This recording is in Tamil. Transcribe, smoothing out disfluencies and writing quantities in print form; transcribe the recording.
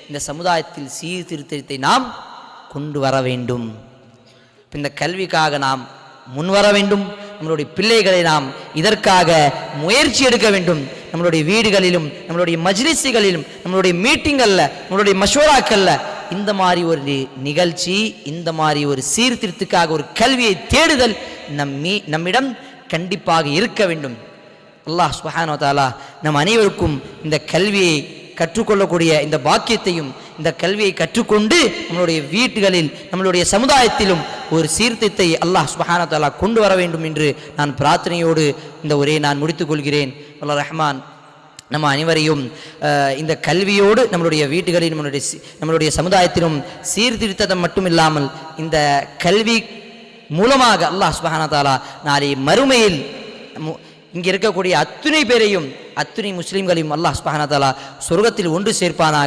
இந்த சமுதாயத்தில் சீர்திருத்தத்தை நாம் கொண்டு வர வேண்டும். இந்த கல்விக்காக நாம் முன்வர வேண்டும். நம்மளுடைய பிள்ளைகளை நாம் இதற்காக முயற்சி எடுக்க வேண்டும். நம்மளுடைய வீடுகளிலும் நம்மளுடைய மஜ்லிஸ்களிலும் நம்மளுடைய மீட்டிங்கல்ல நம்மளுடைய மஷூராக்கல்ல இந்த மாதிரி ஒரு நிகழ்ச்சி, இந்த மாதிரி ஒரு சீர்திருத்தத்துக்காக ஒரு கல்வியை தேடுதல் நம்மிடம் கண்டிப்பாக இருக்க வேண்டும். அல்லாஹ் சுப்ஹானஹு வ தஆலா நம் அனைவருக்கும் இந்த கல்வியை கற்றுக்கொள்ளக்கூடிய இந்த பாக்கியத்தையும், இந்த கல்வியை கற்றுக்கொண்டு நம்மளுடைய வீடுகளில் நம்மளுடைய சமுதாயத்திலும் ஒரு சீர்திருத்தத்தை அல்லாஹ் சுப்ஹானஹு வ தஆலா கொண்டு வர வேண்டும் என்று நான் பிரார்த்தனையோடு இந்த உரையை நான் முடித்துக் கொள்கிறேன். அல்லாஹ் ரஹ்மான் நம்ம அனைவரையும் இந்த கல்வியோடு நம்மளுடைய வீடுகளில் நம்மளுடைய சமுதாயத்திலும் சீர்திருத்தத்தை மட்டும் இல்லாமல் இந்த கல்வி மூலமாக அல்லாஹ் சுப்ஹானஹு வ தஆலா நாளை மறுமையில் இங்கே இருக்கக்கூடிய அத்துணை பேரையும், அத்துணை முஸ்லிம்களையும் அல்லாஹ் சுப்ஹானஹு வ தஆலா சொர்க்கத்தில் ஒன்று சேர்ப்பானாக.